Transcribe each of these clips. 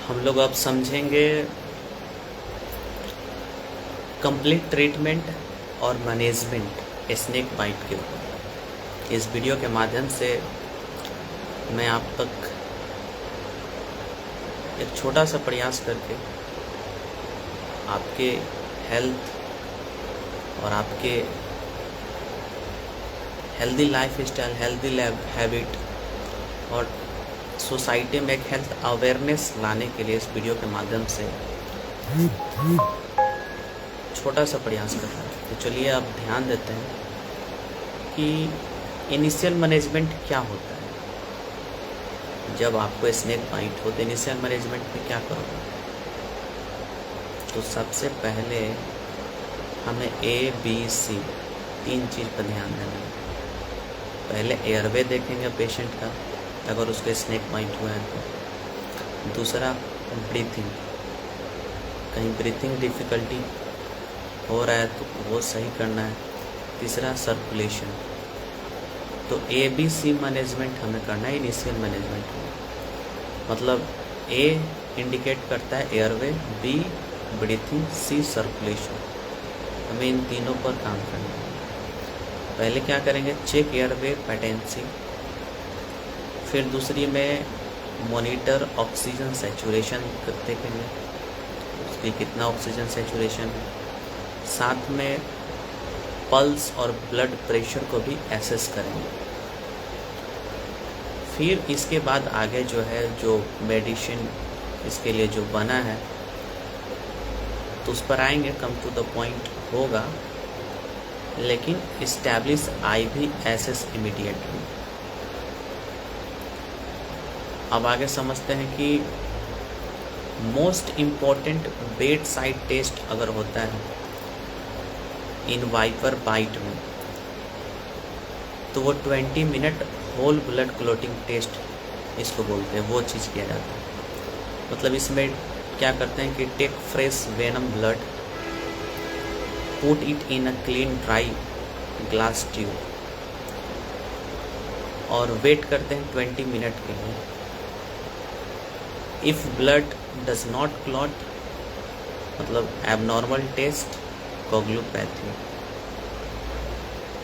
हम लोग अब समझेंगे कंप्लीट ट्रीटमेंट और मैनेजमेंट स्नेक बाइट के ऊपर। इस वीडियो के माध्यम से मैं आप तक एक छोटा सा प्रयास करके आपके हेल्थ और आपके healthy life style, healthy habit और सोसाइटी में एक हेल्थ अवेयरनेस लाने के लिए इस वीडियो के माध्यम से छोटा सा प्रयास कर रहा है। तो चलिए अब ध्यान देते हैं कि इनिशियल मैनेजमेंट क्या होता है। जब आपको स्नेक बाइट हो तो इनिशियल मैनेजमेंट में क्या करोगे? तो सबसे पहले हमें ABC 3 चीज़ पर ध्यान देना है। पहले एयरवे देखेंगे पेशेंट का, अगर उसके स्नेक बाइट हुआ है तो। दूसरा ब्रीथिंग, कहीं ब्रीथिंग डिफ़िकल्टी हो रहा है तो वो सही करना है। तीसरा सर्कुलेशन। तो ABC मैनेजमेंट हमें करना है इनिशियल मैनेजमेंट में। मतलब A इंडिकेट करता है airway, B breathing, C circulation. हमें इन तीनों पर काम करना है। पहले क्या करेंगे? Check airway patency. फिर दूसरी में मॉनिटर ऑक्सीजन सैचुरेशन देखेंगे, उसकी कितना ऑक्सीजन सैचुरेशन है। साथ में पल्स और ब्लड प्रेशर को भी एसेस करेंगे। फिर इसके बाद आगे जो है, जो मेडिसिन इसके लिए जो बना है तो उस पर आएंगे, कम टू द पॉइंट होगा। लेकिन इस्टेब्लिश IV एसेस इमीडिएटली। अब आगे समझते हैं कि most important bedside test अगर होता है इन वाइपर बाइट में तो वो 20 minute whole blood clotting test इसको बोलते हैं, वो चीज़ किया जाता है। मतलब इसमें क्या करते हैं कि take fresh venous blood, put it in a clean dry glass tube और वेट करते हैं 20 मिनट के लिए। If blood does not clot, मतलब एबनॉर्मल टेस्ट, कोगुलोपैथी।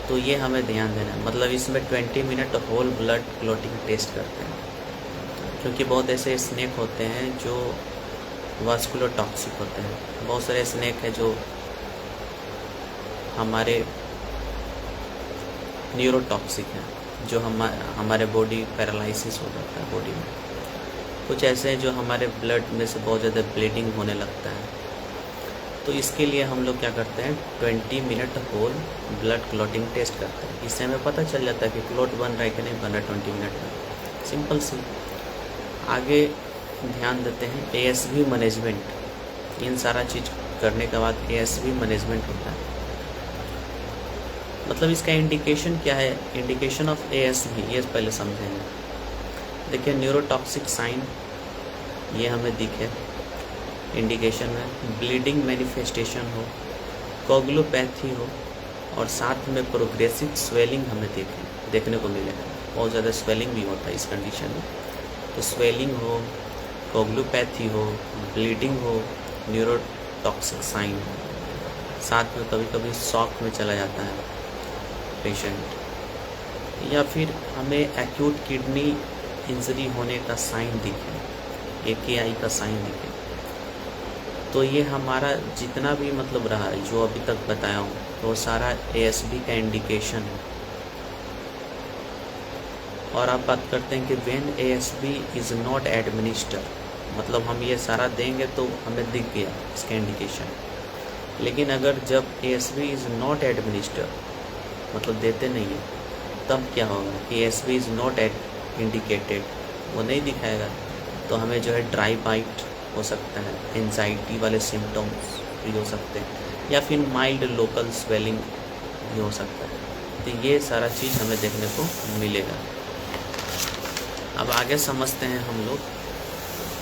तो ये हमें ध्यान देना है। मतलब इसमें 20 minute whole blood clotting test करते हैं, क्योंकि बहुत ऐसे स्नेक होते हैं जो वास्कुलोटॉक्सिक होते हैं। बहुत सारे स्नेक हैं जो हमारे न्यूरोटॉक्सिक हैं, जो हमारे बॉडी पैरालिसिस हो जाता है बॉडी में। कुछ ऐसे हैं जो हमारे ब्लड में से बहुत ज़्यादा ब्लीडिंग होने लगता है। तो इसके लिए हम लोग क्या करते हैं, 20 minute whole blood clotting test करते हैं। इससे हमें पता चल जाता है कि क्लॉट बन रहा है कि नहीं बन रहा है 20 मिनट में। सिंपल सी। आगे ध्यान देते हैं ASV मैनेजमेंट। इन सारा चीज़ करने के बाद ASV मैनेजमेंट होता है। मतलब इसका इंडिकेशन क्या है? इंडिकेशन ऑफ ASV ये पहले समझेंगे। देखिए, न्यूरोटॉक्सिक साइन ये हमें दिखे इंडिकेशन में, ब्लीडिंग मैनिफेस्टेशन हो, कोगुलोपैथी हो और साथ में प्रोग्रेसिव स्वेलिंग हमें देखने को मिलेगा। बहुत ज़्यादा स्वेलिंग भी होता है इस कंडीशन में। तो स्वेलिंग हो, कोगुलोपैथी हो, ब्लीडिंग हो, न्यूरोटॉक्सिक साइन हो, साथ में कभी कभी शॉक में चला जाता है पेशेंट, या फिर हमें एक्यूट किडनी इंजरी होने का साइन दिखे, AKI का साइन दिखे। तो ये हमारा जितना भी मतलब रहा है जो अभी तक बताया हूँ, तो सारा ASV का इंडिकेशन है। और आप बात करते हैं कि when ASV is not administer, मतलब हम ये सारा देंगे तो हमें दिख गया इसका इंडिकेशन। लेकिन अगर जब ASV इज़ नॉट एडमिनिस्टर, मतलब देते नहीं है, तब क्या होगा कि ASV इज़ नॉट इंडिकेटेड, वो नहीं दिखाएगा। तो हमें जो है ड्राई बाइट हो सकता है, एंजाइटी वाले सिम्टम्स भी हो सकते हैं, या फिर माइल्ड लोकल स्वेलिंग भी हो सकता है। तो ये सारा चीज़ हमें देखने को मिलेगा। अब आगे समझते हैं हम लोग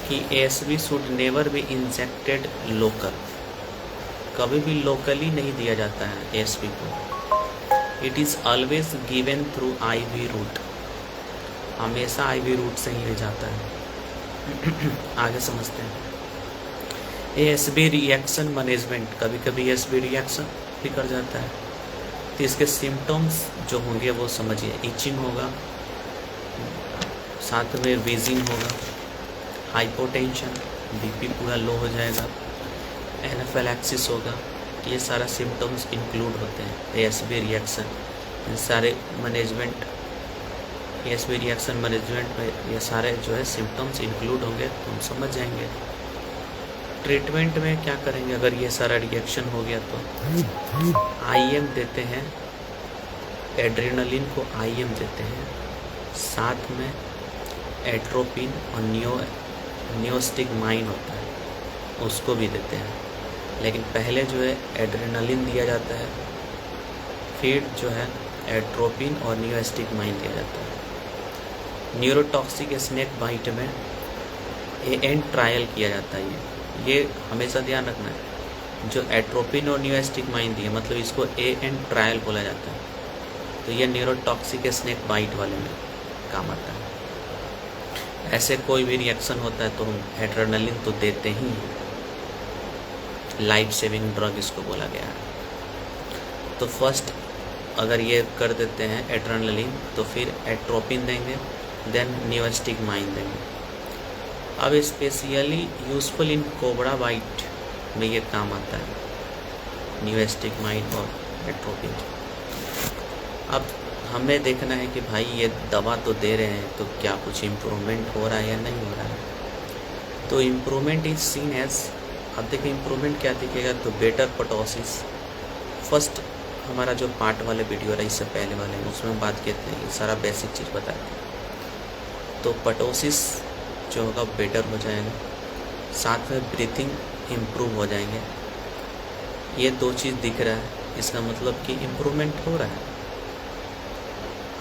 कि ASV should never be injected local. कभी भी लोकली नहीं दिया जाता है ASV को। It is always given through IV route. हमेशा IV रूट से ही जाता है। आगे समझते हैं। ASB रिएक्शन मैनेजमेंट, कभी कभी ASB रिएक्शन भी कर जाता है, तो इसके सिम्टम्स जो होंगे वो समझिए। इचिंग होगा, साथ में वीजिंग होगा, हाइपोटेंशन, BP पूरा लो हो जाएगा, एनाफिलैक्सिस होगा। ये सारा सिम्टम्स इंक्लूड होते हैं ASB रिएक्शन। इन सारे मैनेजमेंट, ASB रिएक्शन मैनेजमेंट में ये सारे जो है सिम्टम्स इंक्लूड होंगे, तो हम समझ जाएंगे। ट्रीटमेंट में क्या करेंगे अगर ये सारा रिएक्शन हो गया तो IM देते हैं, एड्रेनलिन को IM देते हैं, साथ में एट्रोपिन और नियोस्टिगमाइन होता है उसको भी देते हैं। लेकिन पहले जो है एड्रेनलिन दिया जाता है, फिर जो है एट्रोपिन और नियोस्टिगमाइन दिया जाता है। न्यूरोटॉक्सिक स्नेक बाइट में AN ट्रायल किया जाता है। ये हमेशा ध्यान रखना है, जो एट्रोपिन और नियोस्टिगमाइन दिए मतलब इसको AN ट्रायल बोला जाता है। तो ये न्यूरोटॉक्सिक स्नेक बाइट वाले में काम आता है। ऐसे कोई भी रिएक्शन होता है तो हम एड्रेनलिन तो देते ही हैं, लाइफ सेविंग ड्रग इसको बोला गया है। तो फर्स्ट अगर ये कर देते हैं एड्रेनलिन, तो फिर एट्रोपिन देंगे, देन नियोस्टिगमाइन देंगे। अब specially useful in cobra bite में ये काम आता है, नियोस्टिगमाइन और एट्रोपिन। अब हमें देखना है कि भाई ये दवा तो दे रहे हैं तो क्या कुछ इम्प्रूवमेंट हो रहा है या नहीं हो रहा है। तो इम्प्रूवमेंट इज सीन एज, अब देखिए इम्प्रूवमेंट क्या दिखेगा, तो बेटर पटोसिस। फर्स्ट हमारा जो पार्ट वाले वीडियो रहा इससे पहले वाले में, उसमें बात कहते हैं, ये सारा बेसिक चीज़ बताते हैं। तो पटोसिस जो होगा बेटर हो जाएगा, साथ में ब्रीथिंग इम्प्रूव हो जाएंगे। ये दो चीज़ दिख रहा है, इसका मतलब कि इम्प्रूवमेंट हो रहा है।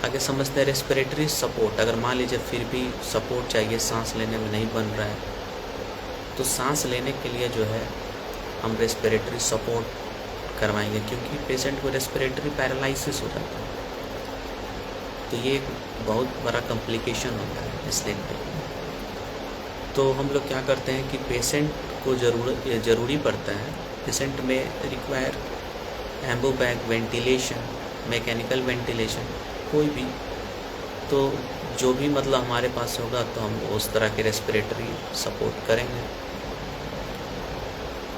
आगे समझते हैं रेस्पिरेटरी सपोर्ट। अगर मान लीजिए फिर भी सपोर्ट चाहिए, सांस लेने में नहीं बन रहा है, तो सांस लेने के लिए जो है हम रेस्पिरेटरी सपोर्ट करवाएंगे, क्योंकि पेशेंट को रेस्पिरेटरी पैरालिसिस हो जाता है। तो ये एक बहुत बड़ा कॉम्प्लिकेशन होता है स्नेक बाइट में। तो हम लोग क्या करते हैं कि पेशेंट को ज़रूरी पड़ता है, पेशेंट में require ambu bag ventilation, mechanical ventilation, कोई भी, तो जो भी मतलब हमारे पास होगा तो हम उस तरह के रेस्पिरेटरी सपोर्ट करेंगे।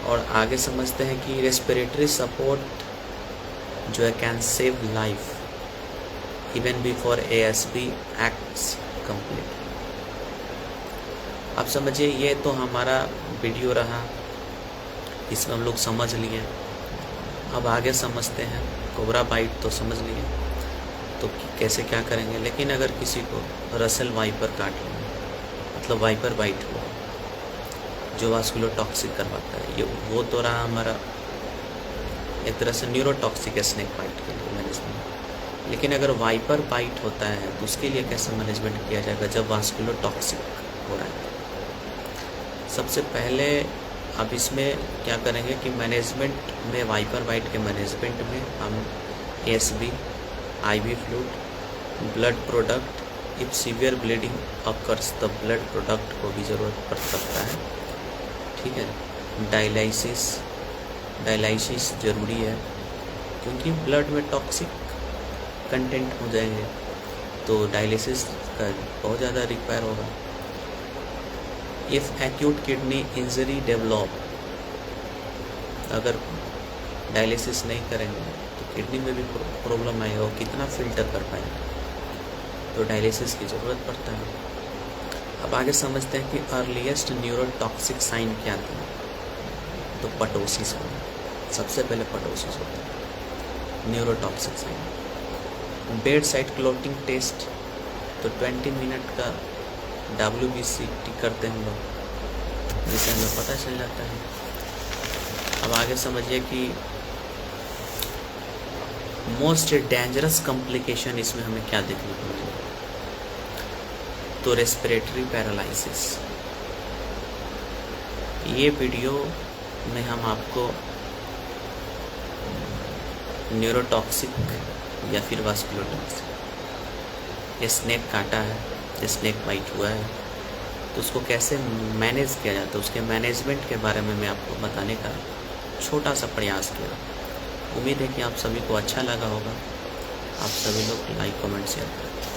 और आगे समझते हैं कि रेस्पिरेटरी सपोर्ट जो है can save life even before ASB acts complete. अब समझिए ये तो हमारा वीडियो रहा, इसमें हम लोग समझ लिए। अब आगे समझते हैं, कोबरा बाइट तो समझ लिए, तो कैसे क्या करेंगे। लेकिन अगर किसी को रसल वाइपर काट लेंगे, मतलब वाइपर बाइट हुआ जो वास्कुलोटॉक्सिक करवाता है, ये वो तो रहा हमारा एक तरह से न्यूरोटॉक्सिक स्नेक बाइट के लिए मैनेजमेंट। लेकिन अगर वाइपर बाइट होता है तो उसके लिए कैसे मैनेजमेंट किया जाएगा जब वास्कुलोटॉक्सिक हो रहा है। सबसे पहले अब इसमें क्या करेंगे कि मैनेजमेंट में, वाइपर बाइट के मैनेजमेंट में हम ASB, IV fluid, blood product, if severe bleeding occurs तो ब्लड प्रोडक्ट को भी ज़रूरत पड़ सकता है, ठीक है। डायलाइसिस ज़रूरी है, क्योंकि ब्लड में टॉक्सिक कंटेंट हो जाएंगे, तो डायलिसिस का बहुत ज़्यादा रिक्वायर होगा। If acute kidney injury develop, अगर डायलिसिस नहीं करेंगे तो किडनी में भी प्रॉब्लम आएगा, और कितना फिल्टर कर पाएंगे, तो डायलिसिस की ज़रूरत पड़ता है। अब आगे समझते हैं कि अर्लीस्ट न्यूरोटॉक्सिक साइन क्या था। तो पटोसिस होगा, सबसे पहले पटोसिस होता है neurotoxic sign. Bedside clotting test, तो 20 मिनट का WBCT करते हैं हम लोग, जिससे हमें पता चल जाता है। अब आगे समझिए कि मोस्ट डेंजरस कॉम्प्लिकेशन इसमें हमें क्या देखने को मिलेगा। तो रेस्पिरेटरी पैरालिसिस। ये वीडियो में हम आपको न्यूरोटॉक्सिक या फिर वास्कुलोटॉक्सिक, ये स्नेक काटा है, ये स्नेक बाइट हुआ है, तो उसको कैसे मैनेज किया जाता है, उसके मैनेजमेंट के बारे में मैं आपको बताने का छोटा सा प्रयास किया। उम्मीद है कि आप सभी को अच्छा लगा होगा। आप सभी लोग लाइक कमेंट शेयर करें।